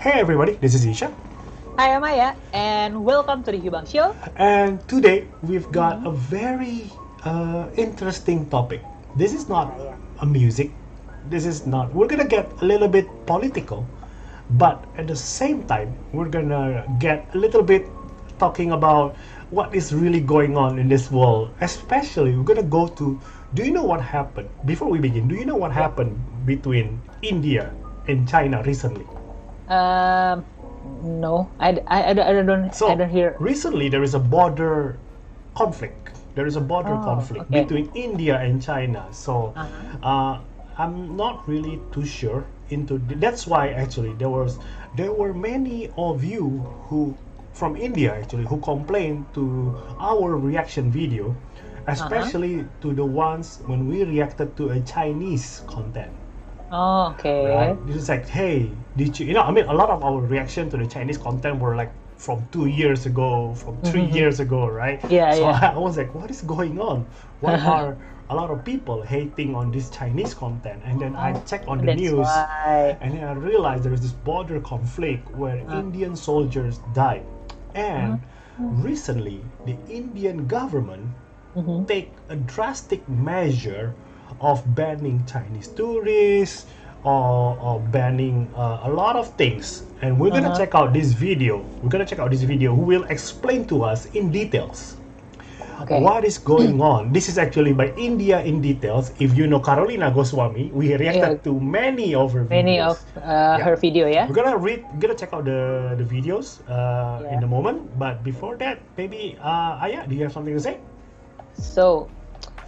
Hey everybody, this is Ishak. Hi, I'm Aya, and welcome to the Hiubang Show. And today we've got a very interesting topic. This is not a music. We're gonna get a little bit political, but at the same time, we're gonna get a little bit talking about what is really going on in this world. Especially, we're gonna go to. Do you know what happened? Before we begin, do you know what happened between India and China recently? No, I don't hear. Recently, there is a border conflict. There is a border conflict okay. between India and China. So, I'm not really too sure into. That's why actually there were many of you who from India actually who complained to our reaction video, especially to the ones when we reacted to a Chinese content. Oh, okay. Right? It's like, hey, did you? I mean, a lot of our reaction to the Chinese content were like from 2 years ago, from 3 years ago, right? Yeah, so yeah. I was like, what is going on? Why are a lot of people hating on this Chinese content? And then I checked on the That's news, why. and then I realized there is this border conflict where Indian soldiers died, and recently the Indian government take a drastic measure of banning Chinese tourists or banning a lot of things. And we're gonna check out this video. Who will explain to us in details what is going on. This is actually by India in details. If you know Karolina Goswami, we reacted to many of her videos. Her video, yeah. We're gonna check out the videos in a moment. But before that, maybe Aya, do you have something to say? So,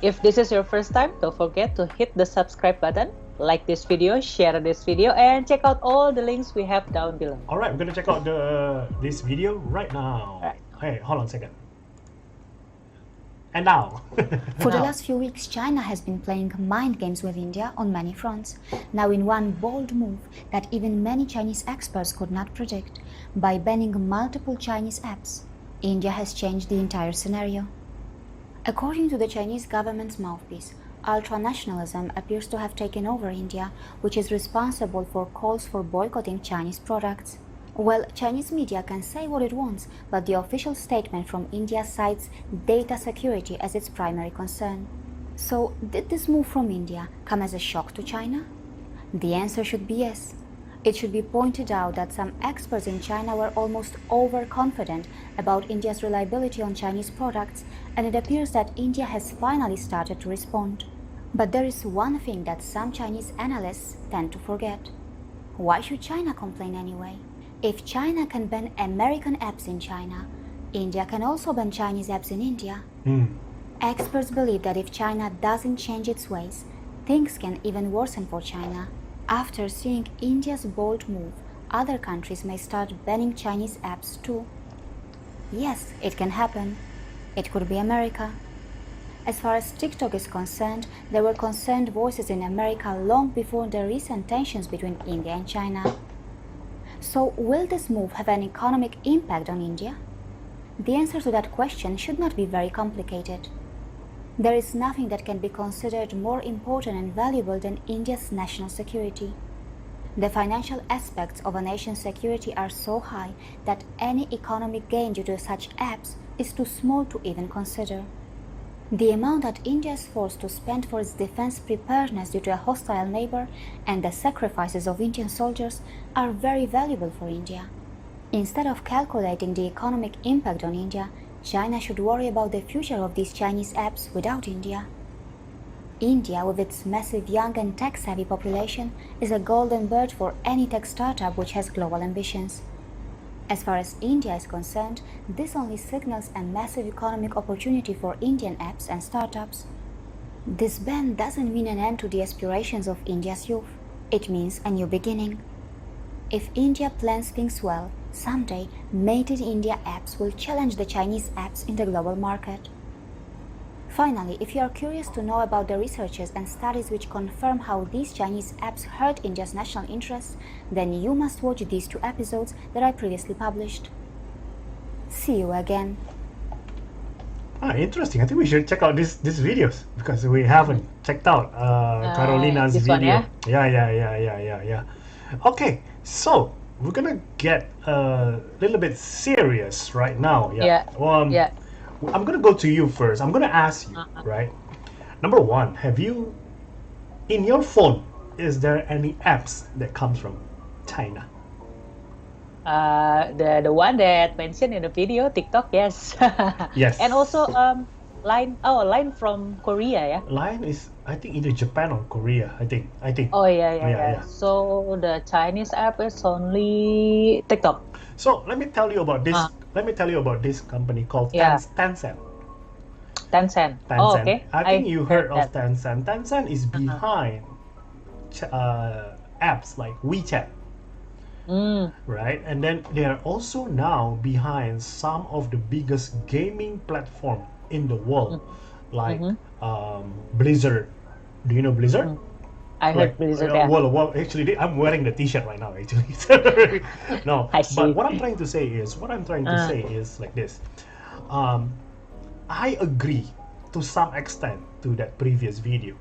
if this is your first time, don't forget to hit the subscribe button, like this video, share this video, and check out all the links we have down below. All right, we're gonna check out this video right now. Right. Hey, hold on a second. And now. For the last few weeks, China has been playing mind games with India on many fronts. Now in one bold move that even many Chinese experts could not predict, by banning multiple Chinese apps, India has changed the entire scenario. According to the Chinese government's mouthpiece, ultranationalism appears to have taken over India, which is responsible for calls for boycotting Chinese products. Well, Chinese media can say what it wants, but the official statement from India cites data security as its primary concern. So, did this move from India come as a shock to China? The answer should be yes. It should be pointed out that some experts in China were almost overconfident about India's reliability on Chinese products, and it appears that India has finally started to respond. But there is one thing that some Chinese analysts tend to forget. Why should China complain anyway? If China can ban American apps in China, India can also ban Chinese apps in India. Experts believe that if China doesn't change its ways, things can even worsen for China. After seeing India's bold move, other countries may start banning Chinese apps too. Yes, it can happen. It could be America. As far as TikTok is concerned, there were concerned voices in America long before the recent tensions between India and China. So, will this move have an economic impact on India? The answer to that question should not be very complicated. There is nothing that can be considered more important and valuable than India's national security. The financial aspects of a nation's security are so high that any economic gain due to such apps is too small to even consider. The amount that India is forced to spend for its defense preparedness due to a hostile neighbor and the sacrifices of Indian soldiers are very valuable for India. Instead of calculating the economic impact on India, China should worry about the future of these Chinese apps without India. India, with its massive young and tech-savvy population, is a golden bird for any tech startup which has global ambitions. As far as India is concerned, this only signals a massive economic opportunity for Indian apps and startups. This ban doesn't mean an end to the aspirations of India's youth. It means a new beginning. If India plans things well, someday Made in India apps will challenge the Chinese apps in the global market. Finally, if you are curious to know about the researches and studies which confirm how these Chinese apps hurt India's national interests, then you must watch these 2 episodes that I previously published. See you again. Interesting. I think we should check out these videos because we haven't checked out Karolina's this video. one, yeah? Yeah. Okay, so we're gonna get a little bit serious right now. Yeah. Yeah. I'm gonna go to you first. I'm gonna ask you, right? Number one, have you, in your phone, is there any apps that comes from China? The one that mentioned in the video, TikTok, yes. Yes. And also Line. Oh, Line from Korea, yeah. Line is, I think, either Japan or Korea. I think. Oh yeah, Yeah, yeah. So the Chinese app is only TikTok. So let me tell you about this. Let me tell you about this company called Yeah. Tencent. Tencent. Tencent. Oh, okay. I think you heard of that. Tencent. Tencent is behind apps like WeChat, right? And then they are also now behind some of the biggest gaming platform in the world, like Blizzard. Do you know Blizzard? I heard Blizzard. Yeah. Well, actually, I'm wearing the T-shirt right now. Actually, no. I see. But what I'm trying to say is like this. I agree to some extent to that previous video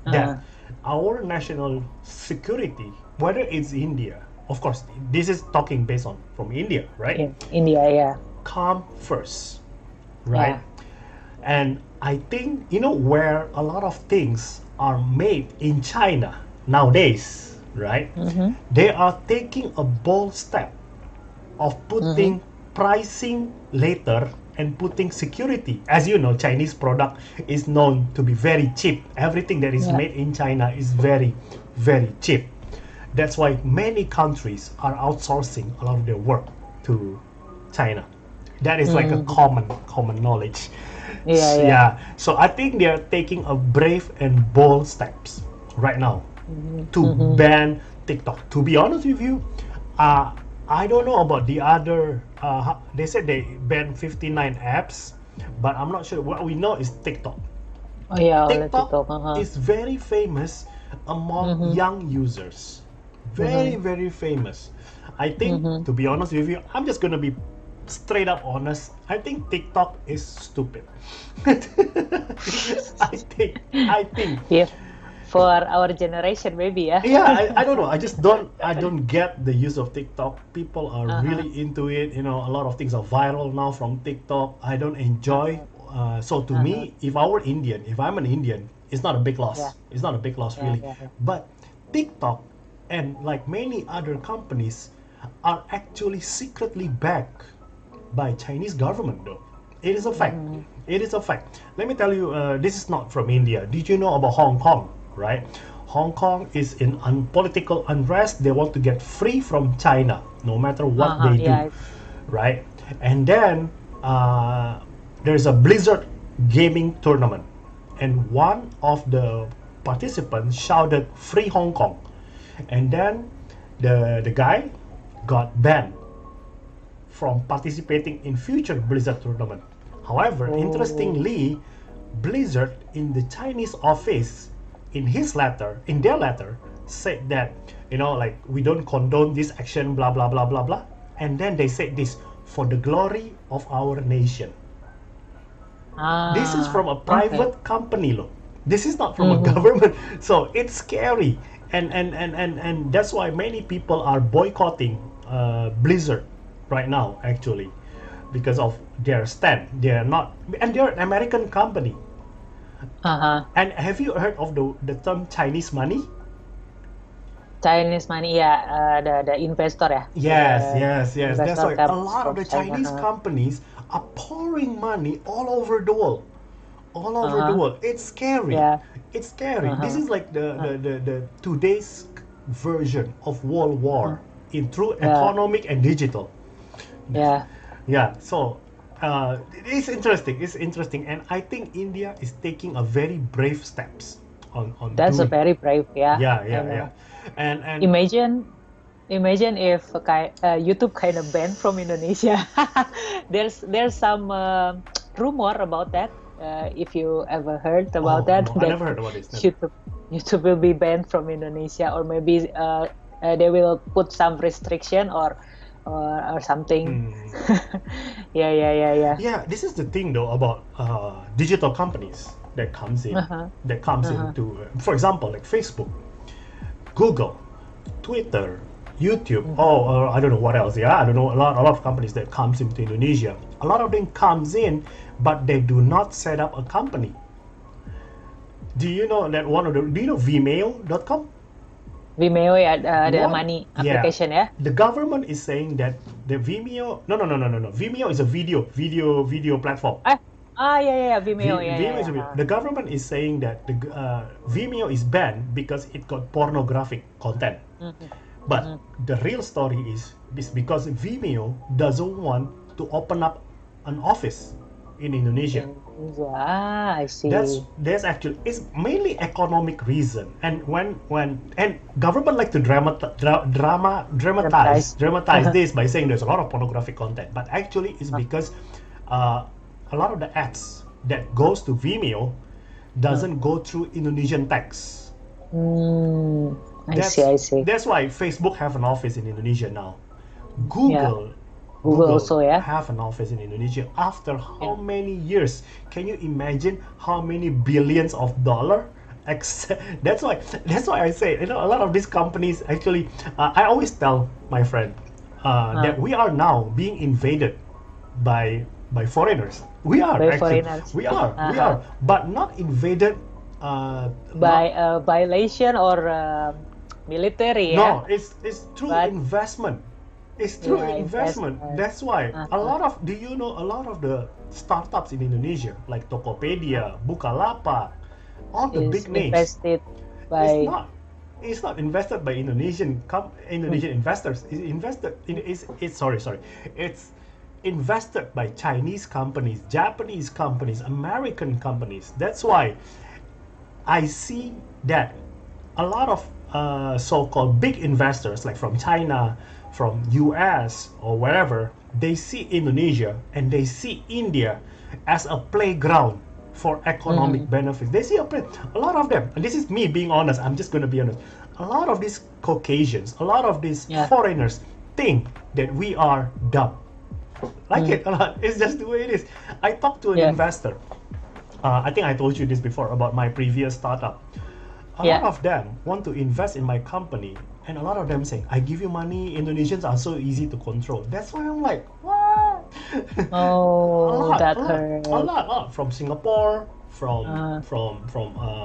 that our national security, whether it's India, of course, this is talking based on from India, right? In India, yeah. Come first, right? Yeah. And I think where a lot of things are made in China nowadays, right? They are taking a bold step of putting pricing later and putting security. As you know, Chinese product is known to be very cheap. Everything that is made in China is very, very cheap. That's why many countries are outsourcing a lot of their work to China. That is like a common knowledge. Yeah. So I think they are taking a brave and bold steps right now to ban TikTok. To be honest with you, I don't know about the other. They said they banned 59 apps, but I'm not sure. What we know is TikTok. Oh yeah, TikTok is very famous among young users. Very, very famous. I think, to be honest with you, I'm just gonna be straight up honest. I think TikTok is stupid. I think. Yeah. For our generation, maybe, yeah. Yeah, I don't know. I don't get the use of TikTok. People are really into it. A lot of things are viral now from TikTok. I don't enjoy. So to me, if I'm an Indian, it's not a big loss. Yeah. It's not a big loss, really. Yeah. But TikTok and like many other companies are actually secretly backed by Chinese government, though. It is a fact. It is a fact. Let me tell you, this is not from India. Did you know about Hong Kong, right? Hong Kong is in political unrest. They want to get free from China, no matter what they do, right? And then there's a Blizzard gaming tournament, and one of the participants shouted "Free Hong Kong," and then the guy got banned from participating in future Blizzard tournament. However, interestingly, Blizzard in the Chinese office, in their letter, said that, like, we don't condone this action, blah, blah, blah, blah, blah. And then they said this, for the glory of our nation. This is from a private company, look. This is not from a government. So it's scary. And that's why many people are boycotting Blizzard right now, actually, because of their stand. They're an American company. And have you heard of the term Chinese money? Chinese money, yeah, the investor, yeah. Yes. That's why a lot of the Chinese companies are pouring money all over the world. It's scary. Yeah. It's scary. This is like the today's version of World War through economic and digital. Yeah. So it's interesting, and I think India is taking a very brave steps on. That's a very brave, yeah. Yeah. And imagine if YouTube kind of banned from Indonesia. there's some rumor about that. If you ever heard about that, I never heard about this. YouTube will be banned from Indonesia, or maybe they will put some restriction or something. Yeah. Yeah, this is the thing though about digital companies that comes into, for example, like Facebook, Google, Twitter, YouTube, or I don't know what else. Yeah, I don't know, a lot of companies that comes into Indonesia. A lot of them comes in, but they do not set up a company. Do you know that do you know Vimeo.com? Vimeo ya, the money application ya. The government is saying that the Vimeo, no. Vimeo is a video platform. Yeah, Vimeo. Vimeo is the government is saying that the Vimeo is banned because it got pornographic content. But the real story is because Vimeo doesn't want to open up an office in Indonesia. I see. That's actually, it's mainly economic reason, and when government like to dramatize this by saying there's a lot of pornographic content, but actually it's because a lot of the ads that goes to Vimeo doesn't go through Indonesian tax. I see. That's why Facebook have an office in Indonesia now. Google also have an office in Indonesia after how many years? Can you imagine how many billions of dollar? That's why I say, a lot of these companies actually. I always tell my friend that we are now being invaded by foreigners. We are but not invaded by violation or military. No, it's through investment. It's through investment. That's why a lot of the startups in Indonesia like Tokopedia, Bukalapak, all the big names invested by. It's not invested by Indonesian investors. It's invested by Chinese companies, Japanese companies, American companies. That's why I see that a lot of so-called big investors like from China, from US or wherever, they see Indonesia and they see India as a playground for economic benefits. They see a lot of them, and this is me being honest, I'm just going to be honest, a lot of these Caucasians, a lot of these foreigners think that we are dumb. It a lot. It's just the way it is. I talked to an investor. I think I told you this before about my previous startup. A lot of them want to invest in my company, and a lot of them saying, I give you money, Indonesians are so easy to control. That's why I'm like, what? That hurt. A lot. From Singapore, from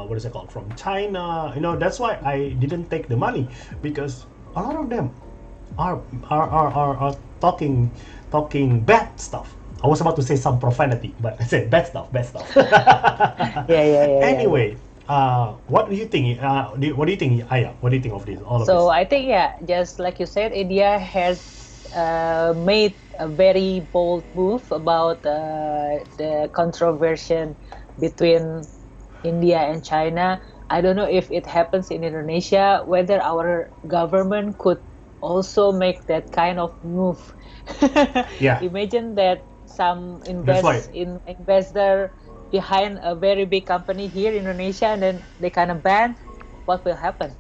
what is it called? From China. That's why I didn't take the money, because a lot of them are talking bad stuff. I was about to say some profanity, but I said bad stuff. Anyway. What do you think? What do you think, Aya? What do you think of this? All of this? So I think, just like you said, India has made a very bold move about the controversy between India and China. I don't know if it happens in Indonesia, whether our government could also make that kind of move. Imagine that some investor behind a very big company here in Indonesia, and then they kind of ban. What will happen?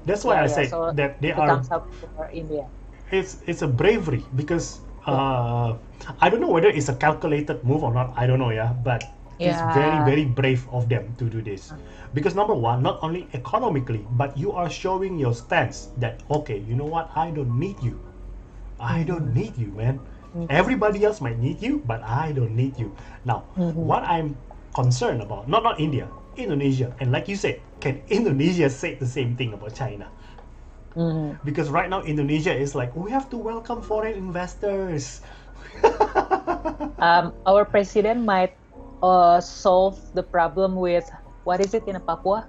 That's why I say so that they comes up for India. It's a bravery, because I don't know whether it's a calculated move or not. I don't know, but it's very, very brave of them to do this, because number one, not only economically, but you are showing your stance that, okay, you know what, I don't need you. I don't need you, man. Everybody else might need you, but I don't need you. Now, what I'm concerned about, not India, Indonesia, and like you said, can Indonesia say the same thing about China? Because right now Indonesia is like, we have to welcome foreign investors. Our president might solve the problem with, what is it in Papua?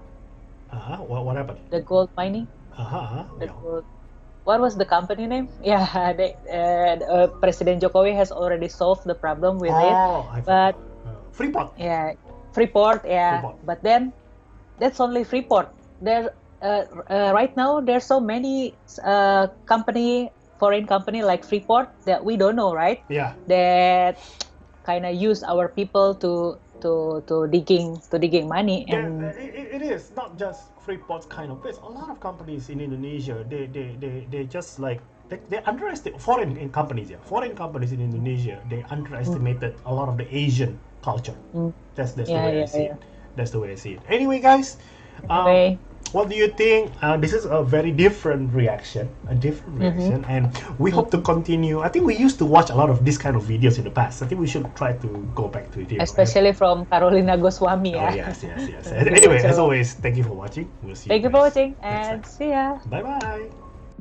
What happened? The gold mining. What was the company name? President Jokowi has already solved the problem with it. But Freeport. Freeport. But then that's only Freeport. There, right now, there's so many foreign company like Freeport that we don't know, right? That kind of use our people to digging money. And it is not just Freeport's kind of place. A lot of companies in Indonesia, they just like they underestimate foreign companies. Foreign companies in Indonesia, they underestimated a lot of the Asian culture. That's the way I see it. That's the way I see it. Anyway, guys, what do you think? This is a very different reaction, and we hope to continue. I think we used to watch a lot of this kind of videos in the past. I think we should try to go back to it here. Especially from Karolina Goswami. Oh, yes. Anyway, as always, thank you for watching. We'll see you. Thank you for watching, and see ya. Bye bye.